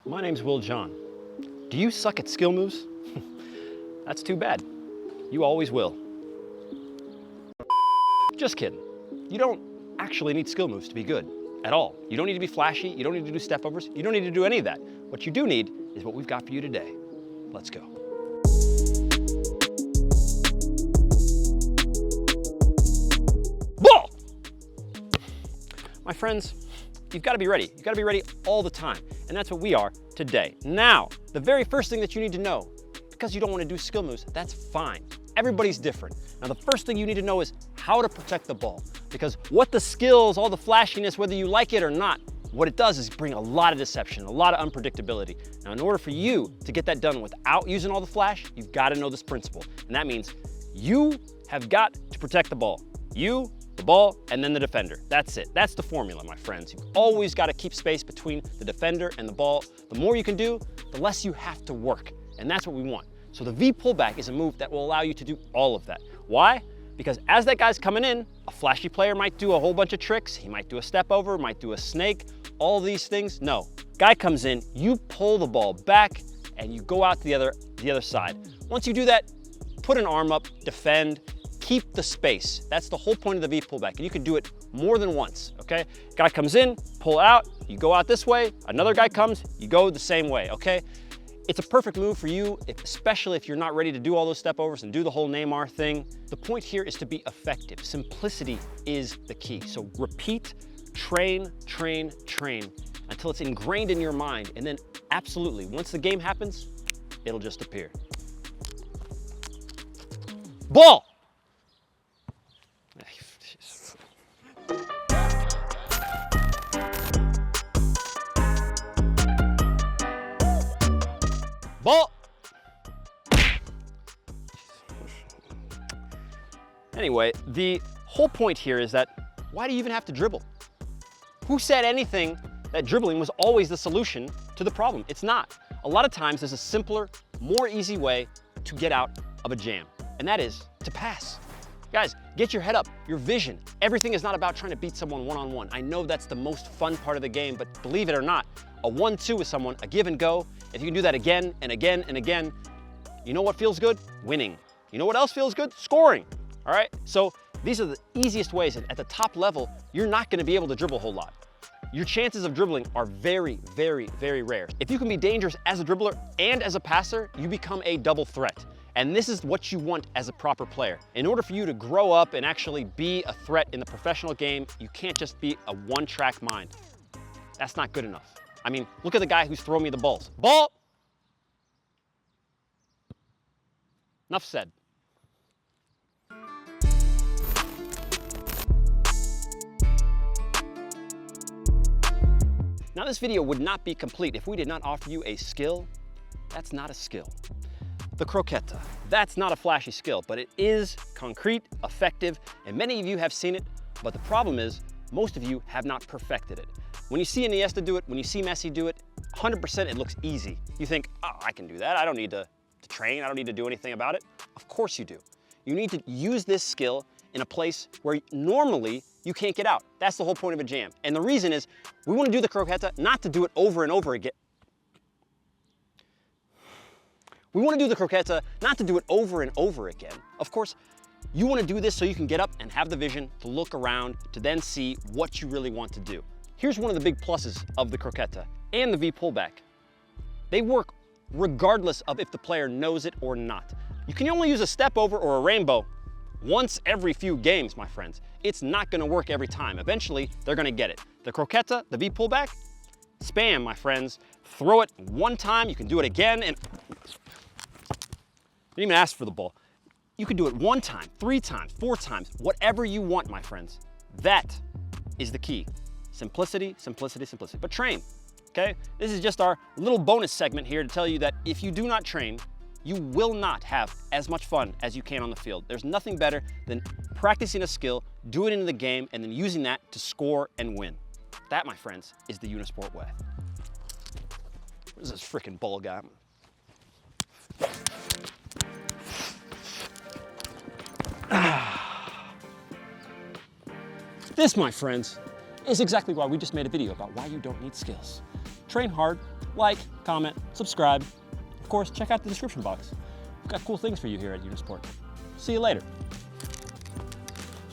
My name's Will John. Do you suck at skill moves? That's too bad. You always will. Just kidding. You don't actually need skill moves to be good at all. You don't need to be flashy. You don't need to do step overs. You don't need to do any of that. What you do need is what we've got for you today. Let's go. Ball! My friends, you've got to be ready. You've got to be ready all the time. And that's what we are today. Now, the very first thing that you need to know, because you don't want to do skill moves, that's fine. Everybody's different. Now, the first thing you need to know is how to protect the ball. Because what the skills, all the flashiness, whether you like it or not, what it does is bring a lot of deception, a lot of unpredictability. Now, in order for you to get that done without using all the flash, you've got to know this principle. And that means you have got to protect the ball. You, the ball, and then the defender. That's it. That's the formula, my friends. You've always got to keep space between the defender and the ball. The more you can do, the less you have to work. And that's what we want. So the V pullback is a move that will allow you to do all of that. Why? Because as that guy's coming in, a flashy player might do a whole bunch of tricks. He might do a step over, might do a snake, all these things. No, guy comes in, you pull the ball back and you go out to the other side. Once you do that, put an arm up, defend, keep the space. That's the whole point of the V pullback. And you can do it more than once, okay? Guy comes in, pull out, you go out this way, another guy comes, you go the same way, okay? It's a perfect move for you, especially if you're not ready to do all those step overs and do the whole Neymar thing. The point here is to be effective. Simplicity is the key. So repeat, train, train, train until it's ingrained in your mind. And then absolutely, once the game happens, it'll just appear. Ball! Ball! Anyway, the whole point here is that why do you even have to dribble? Who said anything that dribbling was always the solution to the problem? It's not. A lot of times there's a simpler, more easy way to get out of a jam, and that is to pass. Guys, get your head up, your vision. Everything is not about trying to beat someone one-on-one. I know that's the most fun part of the game, but believe it or not, a 1-2 with someone, a give and go, if you can do that again and again and again, you know what feels good? Winning. You know what else feels good? Scoring. All right? So these are the easiest ways, and at the top level, you're not gonna be able to dribble a whole lot. Your chances of dribbling are very, very, very rare. If you can be dangerous as a dribbler and as a passer, you become a double threat. And this is what you want as a proper player. In order for you to grow up and actually be a threat in the professional game, you can't just be a one-track mind. That's not good enough. I mean, look at the guy who's throwing me the balls. Ball! Enough said. Now, this video would not be complete if we did not offer you a skill that's not a skill. The croqueta. That's not a flashy skill, but it is concrete, effective, and many of you have seen it, but the problem is most of you have not perfected it. When you see Iniesta do it, when you see Messi do it, 100% it looks easy. You think, oh, I can do that. I don't need to train. I don't need to do anything about it. Of course you do. You need to use this skill in a place where normally you can't get out. That's the whole point of a jam. And the reason is we want to do the croqueta not to do it over and over again. We want to do the croqueta not to do it over and over again. Of course, you want to do this so you can get up and have the vision to look around to then see what you really want to do. Here's one of the big pluses of the croqueta and the V pullback. They work regardless of if the player knows it or not. You can only use a step over or a rainbow once every few games, my friends. It's not going to work every time. Eventually, they're going to get it. The croqueta, the V pullback, spam, my friends. Throw it one time, you can do it again, and you didn't even ask for the ball. You can do it 1 time, 3 times, 4 times, whatever you want, my friends. That is the key. Simplicity, simplicity, simplicity. But train, okay? This is just our little bonus segment here to tell you that if you do not train, you will not have as much fun as you can on the field. There's nothing better than practicing a skill, doing it in the game, and then using that to score and win. That, my friends, is the Unisport way. Where's this freaking ball guy? This, my friends, is exactly why we just made a video about why you don't need skills. Train hard, like, comment, subscribe. Of course, check out the description box. We've got cool things for you here at Unisport. See you later.